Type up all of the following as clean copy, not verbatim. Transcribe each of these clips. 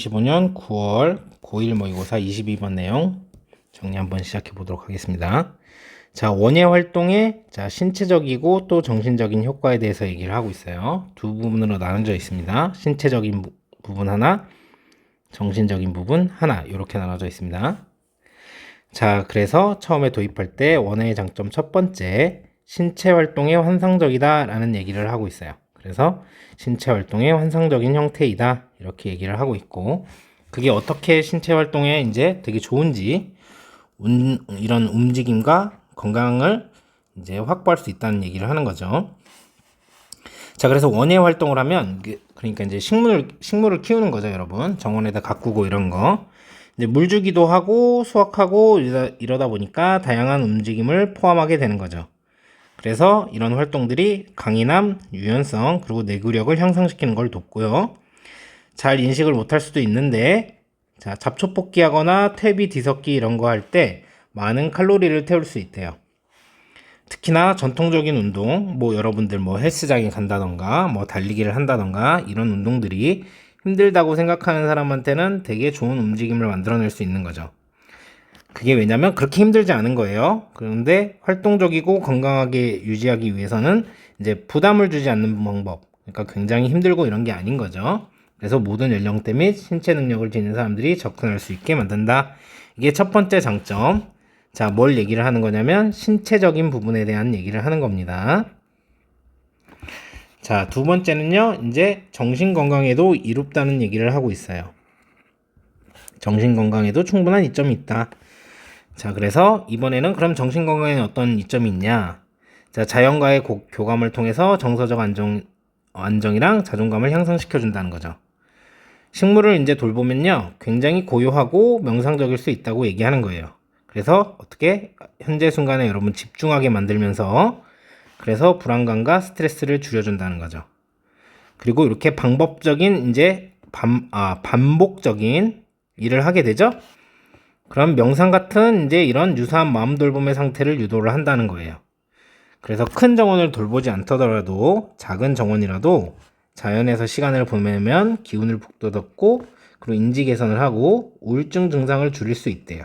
2025년 9월 고1 모의고사 22번 내용 정리 한번 시작해 보도록 하겠습니다. 자, 원예 활동의 신체적이고 또 정신적인 효과에 대해서 얘기를 하고 있어요. 두 부분으로 나눠져 있습니다. 신체적인 부분 하나, 정신적인 부분 하나, 이렇게 나눠져 있습니다. 자, 그래서 처음에 도입할 때 원예의 장점 첫 번째, 신체 활동의 환상적이다 라는 얘기를 하고 있어요. 그래서 신체 활동의 환상적인 형태이다 이렇게 얘기를 하고 있고, 그게 어떻게 신체 활동에 이제 되게 좋은지, 이런 움직임과 건강을 이제 확보할 수 있다는 얘기를 하는 거죠. 자, 그래서 원예 활동을 하면, 그러니까 이제 식물을 키우는 거죠, 여러분. 정원에다 가꾸고 이런 거. 이제 물 주기도 하고 수확하고 이러다 보니까 다양한 움직임을 포함하게 되는 거죠. 그래서 이런 활동들이 강인함, 유연성, 그리고 내구력을 향상시키는 걸 돕고요. 잘 인식을 못할 수도 있는데, 자, 잡초 뽑기 하거나 퇴비 뒤섞기 이런 거 할 때 많은 칼로리를 태울 수 있대요. 특히나 전통적인 운동, 여러분들 헬스장에 간다던가, 달리기를 한다던가, 이런 운동들이 힘들다고 생각하는 사람한테는 되게 좋은 움직임을 만들어낼 수 있는 거죠. 그게 왜냐면 그렇게 힘들지 않은 거예요. 그런데 활동적이고 건강하게 유지하기 위해서는 이제 부담을 주지 않는 방법, 그러니까 굉장히 힘들고 이런 게 아닌 거죠. 그래서 모든 연령대 및 신체 능력을 지닌 사람들이 접근할 수 있게 만든다. 이게 첫 번째 장점. 자, 뭘 얘기를 하는 거냐면 신체적인 부분에 대한 얘기를 하는 겁니다. 자, 두 번째는요, 이제 정신 건강에도 이롭다는 얘기를 하고 있어요. 정신 건강에도 충분한 이점이 있다. 자, 그래서 이번에는 그럼 정신 건강에 어떤 이점이 있냐? 자, 자연과의 교감을 통해서 정서적 안정이랑 자존감을 향상시켜 준다는 거죠. 식물을 이제 돌보면요, 굉장히 고요하고 명상적일 수 있다고 얘기하는 거예요. 그래서 어떻게 현재 순간에 여러분 집중하게 만들면서, 그래서 불안감과 스트레스를 줄여준다는 거죠. 그리고 이렇게 방법적인 이제 반복적인 일을 하게 되죠. 그럼 명상 같은 이제 이런 유사한 마음 돌봄의 상태를 유도를 한다는 거예요. 그래서 큰 정원을 돌보지 않더라도 작은 정원이라도 자연에서 시간을 보내면 기운을 북돋았고, 그리고 인지 개선을 하고 우울증 증상을 줄일 수 있대요.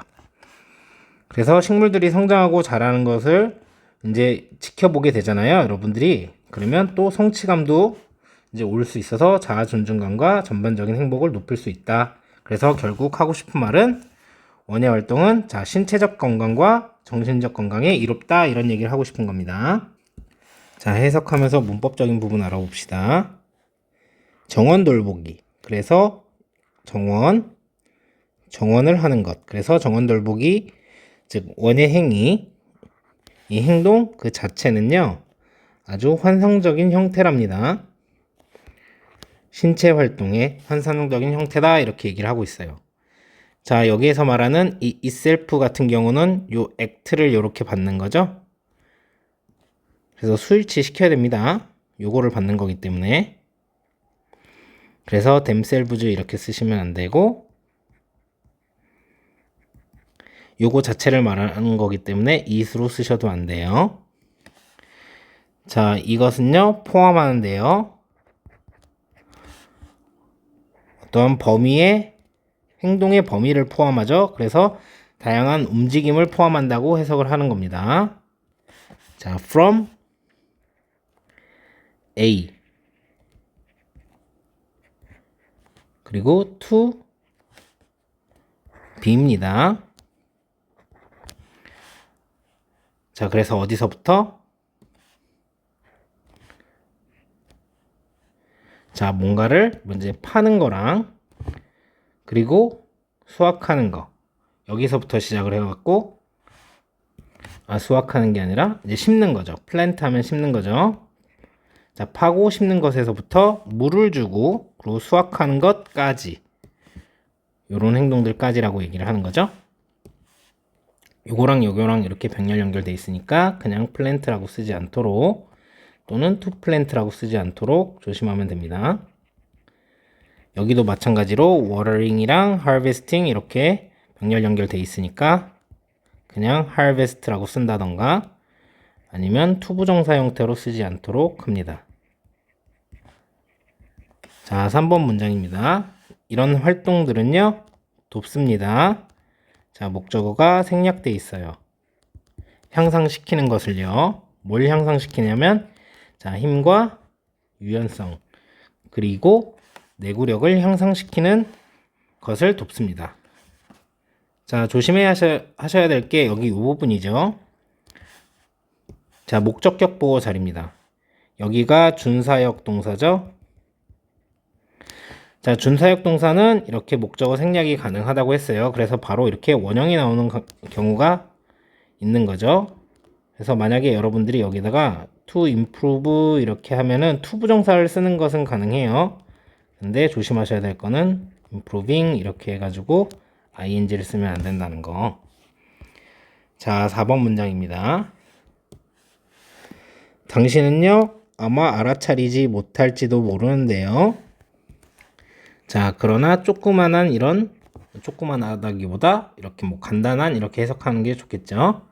그래서 식물들이 성장하고 자라는 것을 이제 지켜보게 되잖아요, 여러분들이. 그러면 또 성취감도 이제 올 수 있어서 자아 존중감과 전반적인 행복을 높일 수 있다. 그래서 결국 하고 싶은 말은, 원예 활동은 신체적 건강과 정신적 건강에 이롭다, 이런 얘기를 하고 싶은 겁니다. 자, 해석하면서 문법적인 부분 알아봅시다. 정원 돌보기. 그래서 정원을 하는 것. 그래서 정원 돌보기, 즉 원예 행위, 이 행동 그 자체는요, 아주 환상적인 형태랍니다. 신체 활동의 환상적인 형태다, 이렇게 얘기를 하고 있어요. 자, 여기에서 말하는 이 itself 같은 경우는 요 act를 이렇게 받는 거죠. 그래서 수일치 시켜야 됩니다. 요거를 받는 거기 때문에. 그래서 themselves 이렇게 쓰시면 안 되고, 요거 자체를 말하는 거기 때문에 it으로 쓰셔도 안 돼요. 자, 이것은요, 포함하는데요, 어떤 행동의 범위를 포함하죠. 그래서 다양한 움직임을 포함한다고 해석을 하는 겁니다. 자, from A 그리고 to B입니다. 자, 그래서 어디서부터? 자, 뭔가를 먼저 파는 거랑, 그리고 수확하는 거. 여기서부터 시작을 해갖고, 수확하는 게 아니라 이제 심는 거죠. 플랜트 하면 심는 거죠. 자, 파고 심는 것에서부터 물을 주고, 그리고 수확하는 것까지, 요런 행동들까지라고 얘기를 하는 거죠. 요거랑 요거랑 이렇게 병렬 연결돼 있으니까 그냥 플랜트라고 쓰지 않도록, 또는 to plant라고 쓰지 않도록 조심하면 됩니다. 여기도 마찬가지로 watering이랑 harvesting 이렇게 병렬 연결돼 있으니까 그냥 harvest라고 쓴다던가, 아니면 투부정사 형태로 쓰지 않도록 합니다. 자, 3번 문장입니다. 이런 활동들은요, 돕습니다. 자, 목적어가 생략돼 있어요. 향상시키는 것을요. 뭘 향상시키냐면, 자, 힘과 유연성, 그리고 내구력을 향상시키는 것을 돕습니다. 자, 하셔야 될 게 여기 이 부분이죠. 자, 목적격 보호 자리입니다. 여기가 준사역 동사죠. 자, 준사역 동사는 이렇게 목적어 생략이 가능하다고 했어요. 그래서 바로 이렇게 원형이 나오는 경우가 있는 거죠. 그래서 만약에 여러분들이 여기다가 to improve 이렇게 하면은 to 부정사를 쓰는 것은 가능해요. 근데 조심하셔야 될 거는 improving 이렇게 해가지고 ing를 쓰면 안 된다는 거. 자, 4번 문장입니다. 당신은요, 아마 알아차리지 못할지도 모르는데요. 자, 그러나 조그만하다기보다 이렇게 뭐 간단한 이렇게 해석하는 게 좋겠죠.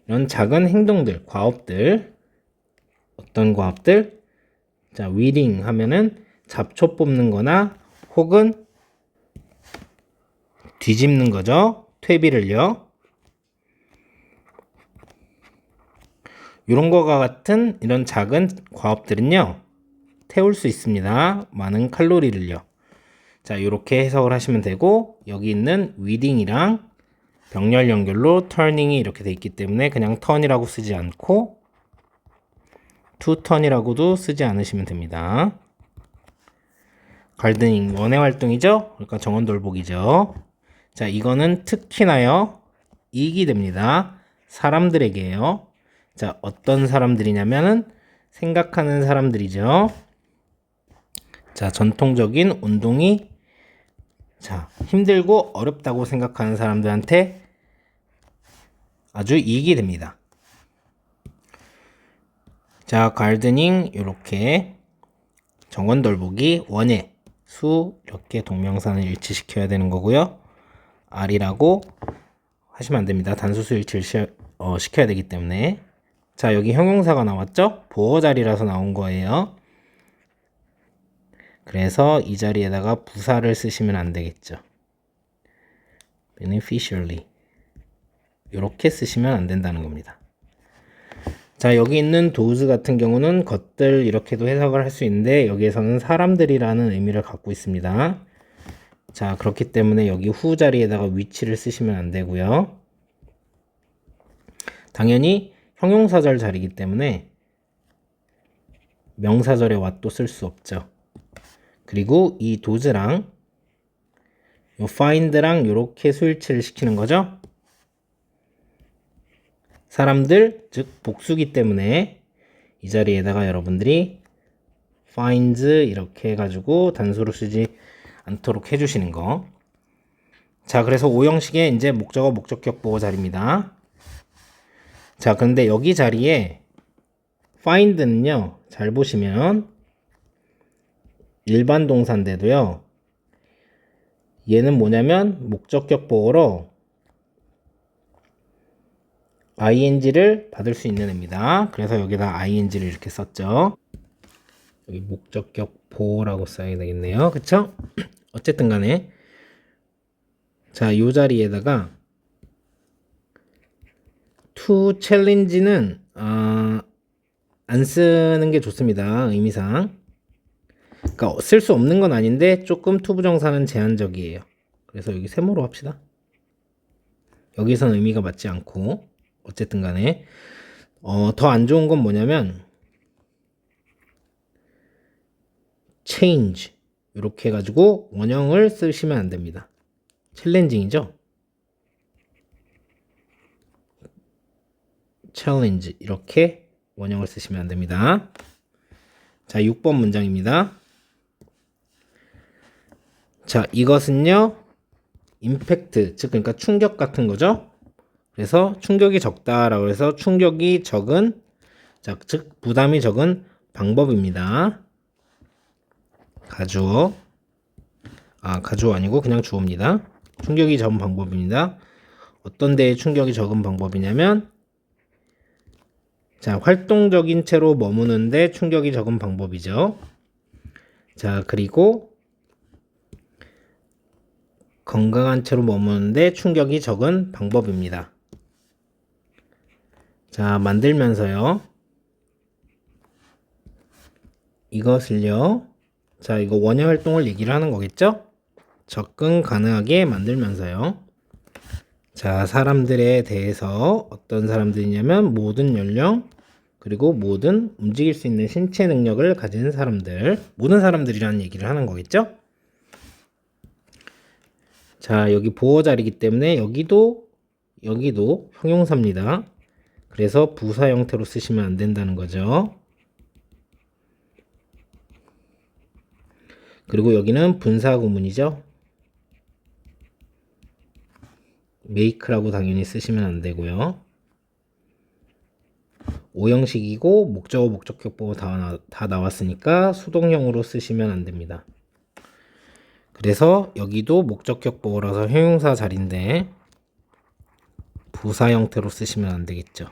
이런 작은 행동들, 과업들, 어떤 과업들? 자, 위딩 하면은 잡초 뽑는 거나 혹은 뒤집는 거죠. 퇴비를요. 이런 거와 같은 이런 작은 과업들은요, 태울 수 있습니다. 많은 칼로리를요. 자, 이렇게 해석을 하시면 되고, 여기 있는 위딩이랑 병렬 연결로 turning이 이렇게 돼 있기 때문에 그냥 turn이라고 쓰지 않고 to turn이라고도 쓰지 않으시면 됩니다. gardening, 원의 활동이죠? 그러니까 정원 돌보기죠. 자, 이거는 특히나요, 이익이 됩니다. 사람들에게요. 자, 어떤 사람들이냐면은 생각하는 사람들이죠. 자, 전통적인 운동이 힘들고 어렵다고 생각하는 사람들한테 아주 이익이 됩니다. 자, gardening 이렇게 정원 돌보기, 원예, 수 이렇게 동명사는 일치시켜야 되는 거고요. R이라고 하시면 안 됩니다. 단수수 일치를 시켜야 되기 때문에. 자, 여기 형용사가 나왔죠? 보어 자리라서 나온 거예요. 그래서 이 자리에다가 부사를 쓰시면 안 되겠죠. beneficially 이렇게 쓰시면 안 된다는 겁니다. 자, 여기 있는 those 같은 경우는 것들 이렇게도 해석을 할 수 있는데 여기에서는 사람들이라는 의미를 갖고 있습니다. 자, 그렇기 때문에 여기 who 자리에다가 which를 쓰시면 안 되고요. 당연히 형용사절 자리이기 때문에 명사절에 what도 쓸 수 없죠. 그리고 이 does랑 요 find랑 이렇게 수일치를 시키는 거죠. 사람들, 즉 복수기 때문에 이 자리에다가 여러분들이 finds 이렇게 해가지고 단수로 쓰지 않도록 해주시는 거. 자, 그래서 5형식의 이제 목적어 목적격 보호 자리입니다. 자, 근데 여기 자리에 find는요, 잘 보시면 일반 동사인데도요, 얘는 뭐냐면 목적격 보호로 ing를 받을 수 있는 애입니다. 그래서 여기다 ing를 이렇게 썼죠. 여기 목적격 보호라고 써야 되겠네요. 그쵸? 어쨌든 간에 자, 요 자리에다가 to challenge는 안 쓰는 게 좋습니다. 의미상. 그러니까 쓸 수 없는 건 아닌데 조금 to 부정사는 제한적이에요. 그래서 여기 세모로 합시다. 여기서는 의미가 맞지 않고 어쨌든 간에 더 안 좋은 건 뭐냐면 change 이렇게 해가지고 원형을 쓰시면 안 됩니다. 챌린징이죠. challenge 이렇게 원형을 쓰시면 안 됩니다. 자, 6번 문장입니다. 자, 이것은요, 임팩트, 즉 그러니까 충격 같은 거죠. 그래서 충격이 적다라고 해서 충격이 적은, 자, 즉 부담이 적은 방법입니다. 가주어. 가주어 아니고 그냥 주어입니다. 충격이 적은 방법입니다. 어떤 데에 충격이 적은 방법이냐면, 자, 활동적인 채로 머무는데 충격이 적은 방법이죠. 자, 그리고 건강한 채로 머무는데 충격이 적은 방법입니다. 자, 만들면서요. 이것을요. 자, 이거 원예 활동을 얘기를 하는 거겠죠? 접근 가능하게 만들면서요. 자, 사람들에 대해서 어떤 사람들이냐면 모든 연령, 그리고 모든 움직일 수 있는 신체 능력을 가진 사람들, 모든 사람들이라는 얘기를 하는 거겠죠? 자, 여기 보호 자리이기 때문에 여기도 형용사입니다. 그래서 부사 형태로 쓰시면 안 된다는 거죠. 그리고 여기는 분사 구문이죠. make라고 당연히 쓰시면 안 되고요. 오형식이고 목적어 목적격보고 다 나왔으니까 수동형으로 쓰시면 안 됩니다. 그래서 여기도 목적격보어라서 형용사 자리인데 부사 형태로 쓰시면 안 되겠죠.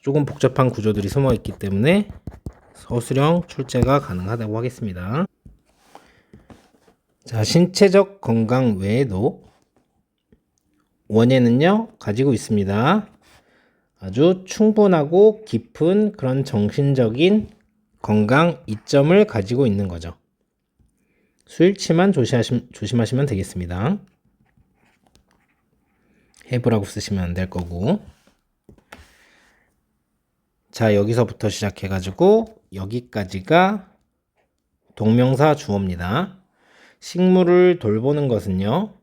조금 복잡한 구조들이 숨어 있기 때문에 서술형 출제가 가능하다고 하겠습니다. 자, 신체적 건강 외에도 원예는요 가지고 있습니다. 아주 충분하고 깊은 그런 정신적인 건강 이점을 가지고 있는 거죠. 수일치만 조심하시면 되겠습니다. have라고 쓰시면 안 될 거고. 자, 여기서부터 시작해가지고 여기까지가 동명사 주어입니다. 식물을 돌보는 것은요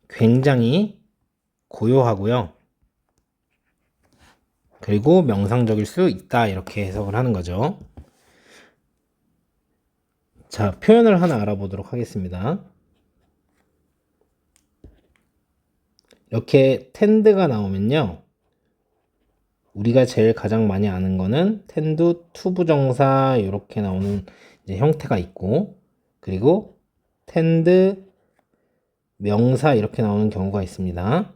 굉장히 고요하고요. 그리고 명상적일 수 있다 이렇게 해석을 하는 거죠. 자, 표현을 하나 알아보도록 하겠습니다. 이렇게 텐드가 나오면요 우리가 제일 가장 많이 아는 거는 텐드 투부정사 이렇게 나오는 이제 형태가 있고, 그리고 텐드 명사 이렇게 나오는 경우가 있습니다.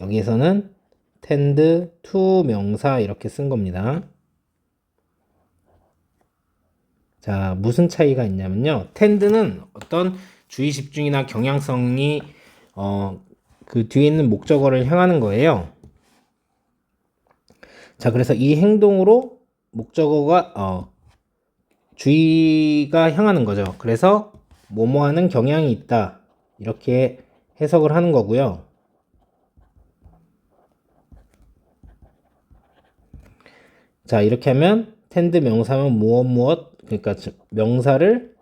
여기에서는 텐드 투 명사 이렇게 쓴 겁니다. 자, 무슨 차이가 있냐면요. 텐드는 어떤 주의 집중이나 경향성이 그 뒤에 있는 목적어를 향하는 거예요. 자, 그래서 이 행동으로 목적어가 주의가 향하는 거죠. 그래서 뭐뭐하는 경향이 있다 이렇게 해석을 하는 거고요. 자, 이렇게 하면 텐드 명사면 무엇 그러니까 명사를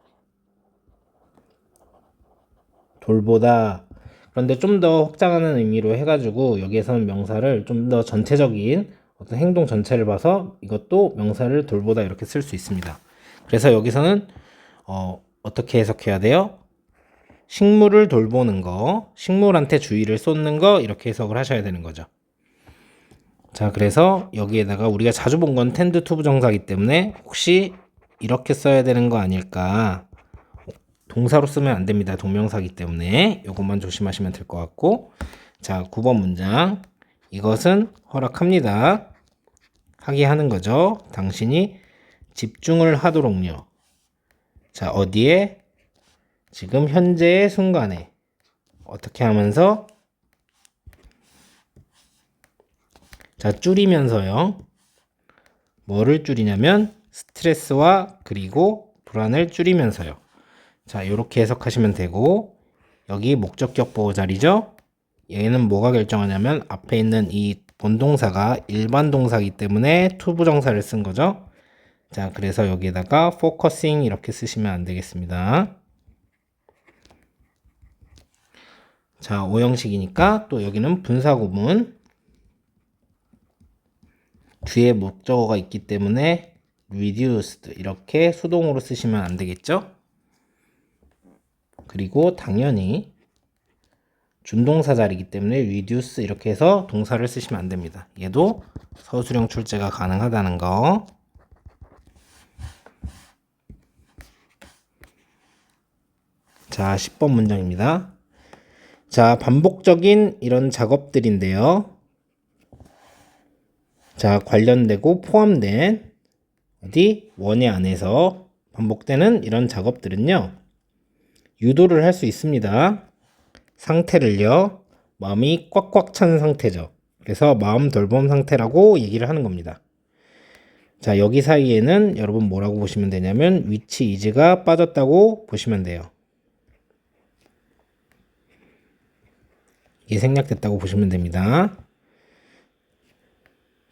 돌보다. 그런데 좀 더 확장하는 의미로 해가지고 여기에서는 명사를 좀 더 전체적인 어떤 행동 전체를 봐서 이것도 명사를 돌보다 이렇게 쓸 수 있습니다. 그래서 여기서는 어떻게 해석해야 돼요? 식물을 돌보는 거, 식물한테 주의를 쏟는 거 이렇게 해석을 하셔야 되는 거죠. 자, 그래서 여기에다가 우리가 자주 본 건 텐드 투 부정사이기 때문에 혹시 이렇게 써야 되는 거 아닐까, 동사로 쓰면 안 됩니다. 동명사이기 때문에 이것만 조심하시면 될 것 같고. 자, 9번 문장, 이것은 허락합니다. 하게 하는 거죠. 당신이 집중을 하도록요. 자, 어디에? 지금 현재의 순간에. 어떻게 하면서? 자, 줄이면서요. 뭐를 줄이냐면 스트레스와 그리고 불안을 줄이면서요. 자, 이렇게 해석하시면 되고, 여기 목적격 보호 자리죠. 얘는 뭐가 결정하냐면 앞에 있는 이 본동사가 일반 동사이기 때문에 투 부정사를 쓴 거죠. 자, 그래서 여기에다가 focusing 이렇게 쓰시면 안 되겠습니다. 자, 오형식이니까 또 여기는 분사 구문, 뒤에 목적어가 있기 때문에 reduced 이렇게 수동으로 쓰시면 안 되겠죠. 그리고 당연히 준동사 자리이기 때문에 reduce 이렇게 해서 동사를 쓰시면 안 됩니다. 얘도 서술형 출제가 가능하다는 거. 자, 10번 문장입니다. 자, 반복적인 이런 작업들인데요. 자, 관련되고 포함된 어디 원예 안에서 반복되는 이런 작업들은요. 유도를 할 수 있습니다. 상태를요. 마음이 꽉꽉 찬 상태죠. 그래서 마음 돌봄 상태라고 얘기를 하는 겁니다. 자, 여기 사이에는 여러분 뭐라고 보시면 되냐면 위치 이즈가 빠졌다고 보시면 돼요. 이게 생략됐다고 보시면 됩니다.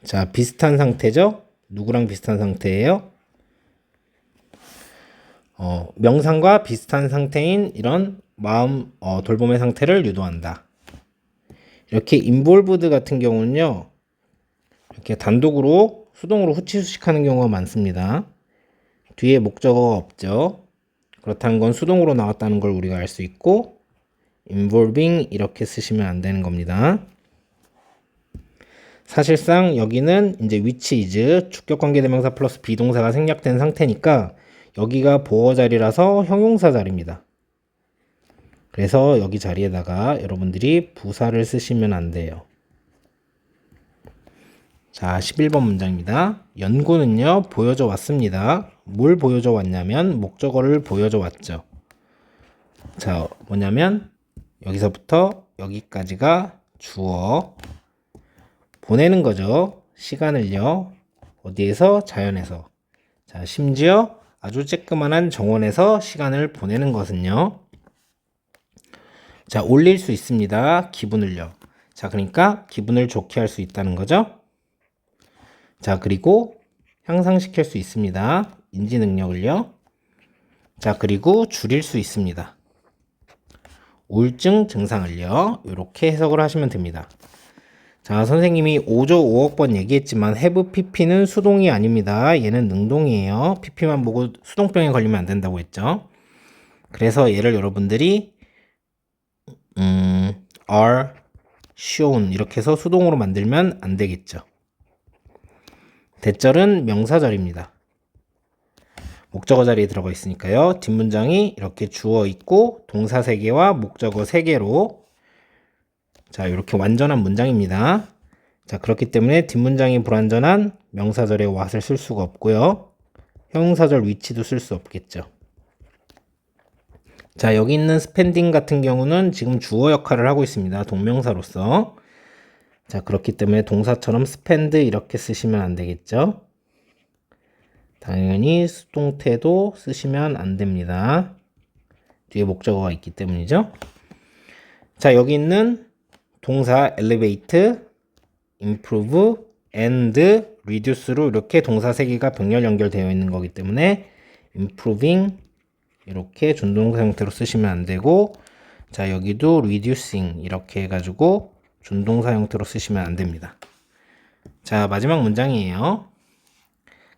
자, 비슷한 상태죠? 누구랑 비슷한 상태예요? 명상과 비슷한 상태인 이런 마음 돌봄의 상태를 유도한다. 이렇게 involved 같은 경우는요. 이렇게 단독으로 수동으로 후치수식하는 경우가 많습니다. 뒤에 목적어가 없죠. 그렇다는 건 수동으로 나왔다는 걸 우리가 알 수 있고 involving 이렇게 쓰시면 안 되는 겁니다. 사실상 여기는 이제 which is 주격관계대명사 플러스 비동사가 생략된 상태니까 여기가 보어 자리라서 형용사 자리입니다. 그래서 여기 자리에다가 여러분들이 부사를 쓰시면 안 돼요. 자, 11번 문장입니다. 연구는요, 보여줘 왔습니다. 뭘 보여줘 왔냐면, 목적어를 보여줘 왔죠. 자, 뭐냐면, 여기서부터 여기까지가 주어. 보내는 거죠. 시간을요, 어디에서? 자연에서. 자, 심지어 아주 쬐끄만한 정원에서 시간을 보내는 것은요. 자, 올릴 수 있습니다. 기분을요. 자, 그러니까 기분을 좋게 할 수 있다는 거죠. 자, 그리고 향상시킬 수 있습니다. 인지 능력을요. 자, 그리고 줄일 수 있습니다. 우울증 증상을요. 이렇게 해석을 하시면 됩니다. 자, 선생님이 5조 5억 번 얘기했지만 have pp는 수동이 아닙니다. 얘는 능동이에요. pp만 보고 수동병에 걸리면 안 된다고 했죠. 그래서 얘를 여러분들이 are shown 이렇게 해서 수동으로 만들면 안 되겠죠. 대절은 명사절입니다. 목적어 자리에 들어가 있으니까요. 뒷문장이 이렇게 주어 있고 동사 3개와 목적어 3개로 자, 이렇게 완전한 문장입니다. 자, 그렇기 때문에 뒷문장이 불완전한 명사절에 what을 쓸 수가 없고요. 형용사절 위치도 쓸 수 없겠죠. 자, 여기 있는 spending 같은 경우는 지금 주어 역할을 하고 있습니다. 동명사로서. 자, 그렇기 때문에 동사처럼 spend 이렇게 쓰시면 안 되겠죠. 당연히 수동태도 쓰시면 안 됩니다. 뒤에 목적어가 있기 때문이죠. 자, 여기 있는 동사 elevate, improve, and reduce로 이렇게 동사 3개가 병렬 연결되어 있는 거기 때문에 improving 이렇게 준동사 형태로 쓰시면 안 되고 자, 여기도 reducing 이렇게 해가지고 준동사 형태로 쓰시면 안 됩니다. 자, 마지막 문장이에요.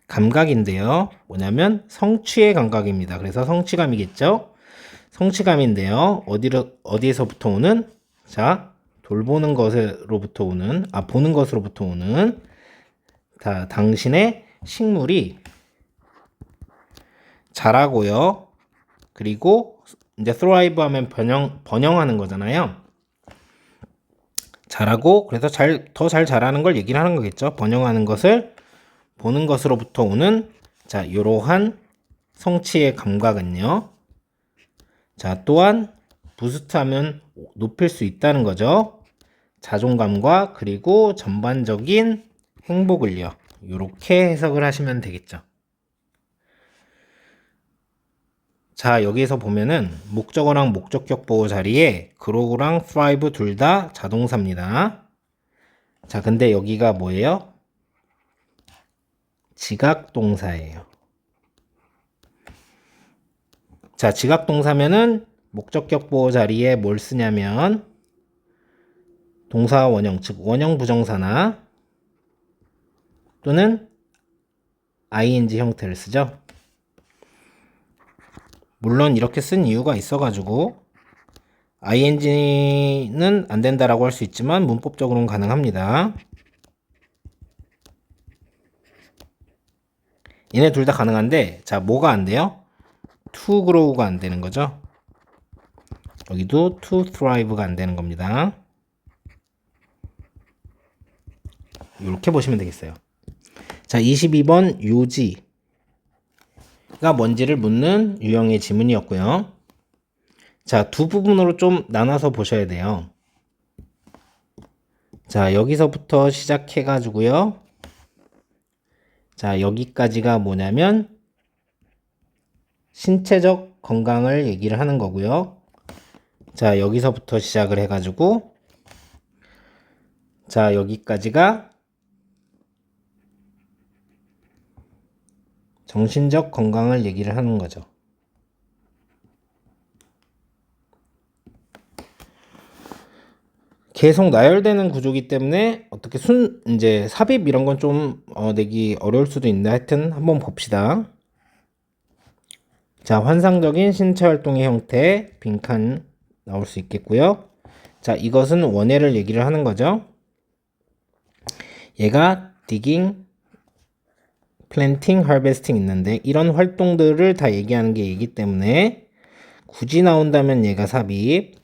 감각인데요. 뭐냐면 성취의 감각입니다. 그래서 성취감이겠죠. 성취감인데요. 어디에서부터 오는? 자, 돌보는 것으로부터 오는, 보는 것으로부터 오는 당신의 식물이 자라고요. 그리고 이제 thrive 하면 번영하는 거잖아요. 자라고 그래서 더 잘 자라는 걸 얘기를 하는 거겠죠. 번영하는 것을 보는 것으로부터 오는 자, 이러한 성취의 감각은요. 자, 또한 부스트하면 높일 수 있다는 거죠. 자존감과 그리고 전반적인 행복을요. 이렇게 해석을 하시면 되겠죠. 자, 여기에서 보면은 목적어랑 목적격 보호 자리에 grow랑 thrive 둘 다 자동사입니다. 자, 근데 여기가 뭐예요? 지각동사예요. 자, 지각동사면은 목적격 보호 자리에 뭘 쓰냐면 동사 원형, 즉 원형 부정사나 또는 ing 형태를 쓰죠. 물론 이렇게 쓴 이유가 있어가지고 ing는 안 된다라고 할 수 있지만 문법적으로는 가능합니다. 얘네 둘 다 가능한데 자, 뭐가 안 돼요? to grow가 안 되는 거죠. 여기도 to thrive가 안 되는 겁니다. 이렇게 보시면 되겠어요. 자, 22번 요지가 뭔지를 묻는 유형의 지문이었고요. 자, 두 부분으로 좀 나눠서 보셔야 돼요. 자, 여기서부터 시작해 가지고요. 자, 여기까지가 뭐냐면 신체적 건강을 얘기를 하는 거고요. 자, 여기서부터 시작을 해 가지고 자, 여기까지가 정신적 건강을 얘기를 하는 거죠. 계속 나열되는 구조기 때문에 어떻게 이제 삽입 이런 건 좀 내기 어려울 수도 있는데 하여튼 한번 봅시다. 자, 환상적인 신체 활동의 형태 빈칸 나올 수 있겠고요. 자, 이것은 원예를 얘기를 하는 거죠. 얘가 digging, planting, harvesting 있는데 이런 활동들을 다 얘기하는 게 얘기 때문에 굳이 나온다면 얘가 삽입.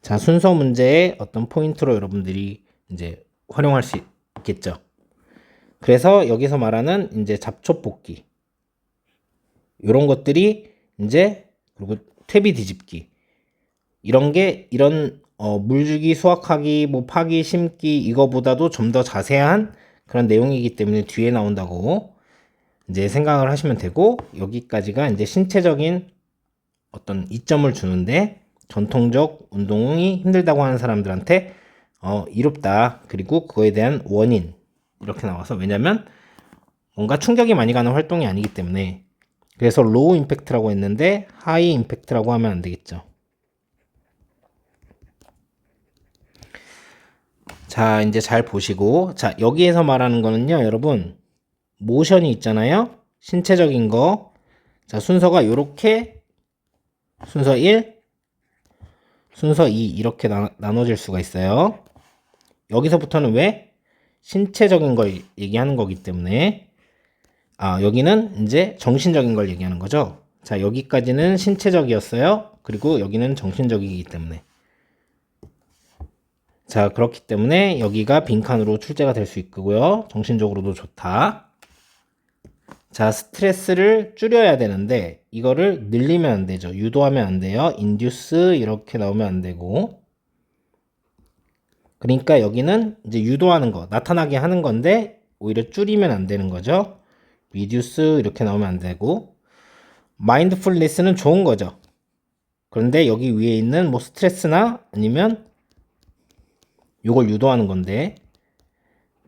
자, 순서 문제의 어떤 포인트로 여러분들이 이제 활용할 수 있겠죠. 그래서 여기서 말하는 이제 잡초 뽑기. 요런 것들이 이제 그리고 퇴비 뒤집기. 이런 게 이런 물주기, 수확하기, 뭐 파기, 심기 이거보다도 좀 더 자세한 그런 내용이기 때문에 뒤에 나온다고 이제 생각을 하시면 되고 여기까지가 이제 신체적인 어떤 이점을 주는데 전통적 운동이 힘들다고 하는 사람들한테 이롭다. 그리고 그거에 대한 원인 이렇게 나와서 왜냐면 뭔가 충격이 많이 가는 활동이 아니기 때문에 그래서 로우 임팩트라고 했는데 하이 임팩트라고 하면 안 되겠죠. 자, 이제 잘 보시고 자, 여기에서 말하는 거는요, 여러분 모션이 있잖아요. 신체적인 거. 자, 순서가 요렇게 순서 1, 순서 2 이렇게 나눠질 수가 있어요. 여기서부터는 왜? 신체적인 걸 얘기하는 거기 때문에 여기는 이제 정신적인 걸 얘기하는 거죠. 자, 여기까지는 신체적이었어요. 그리고 여기는 정신적이기 때문에 자, 그렇기 때문에 여기가 빈칸으로 출제가 될 수 있고요. 정신적으로도 좋다. 자, 스트레스를 줄여야 되는데 이거를 늘리면 안 되죠. 유도하면 안 돼요. induce 이렇게 나오면 안 되고 그러니까 여기는 이제 유도하는 거, 나타나게 하는 건데 오히려 줄이면 안 되는 거죠. reduce 이렇게 나오면 안 되고 mindfulness는 좋은 거죠. 그런데 여기 위에 있는 뭐 스트레스나 아니면 이걸 유도하는 건데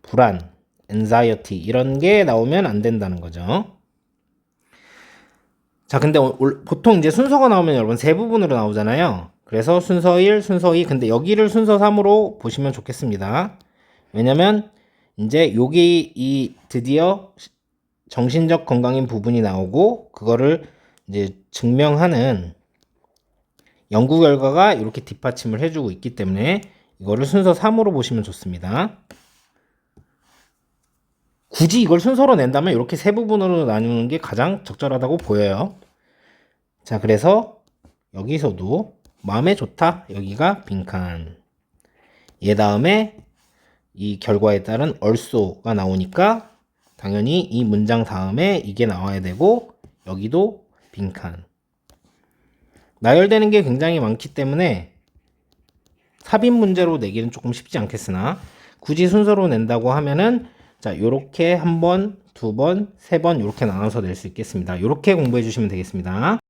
불안, anxiety 이런 게 나오면 안 된다는 거죠. 자, 근데 보통 이제 순서가 나오면 여러분 세 부분으로 나오잖아요. 그래서 순서 1, 순서 2, 근데 여기를 순서 3으로 보시면 좋겠습니다. 왜냐면 이제 여기 드디어 정신적 건강인 부분이 나오고 그거를 이제 증명하는 연구 결과가 이렇게 뒷받침을 해주고 있기 때문에 이거를 순서 3으로 보시면 좋습니다. 굳이 이걸 순서로 낸다면 이렇게 세 부분으로 나누는 게 가장 적절하다고 보여요. 자, 그래서 여기서도 마음에 좋다. 여기가 빈칸. 얘 다음에 이 결과에 따른 also가 나오니까 당연히 이 문장 다음에 이게 나와야 되고 여기도 빈칸. 나열되는 게 굉장히 많기 때문에 삽입 문제로 내기는 조금 쉽지 않겠으나 굳이 순서로 낸다고 하면은 자, 요렇게 한 번, 두 번, 세 번 요렇게 나눠서 낼 수 있겠습니다. 요렇게 공부해 주시면 되겠습니다.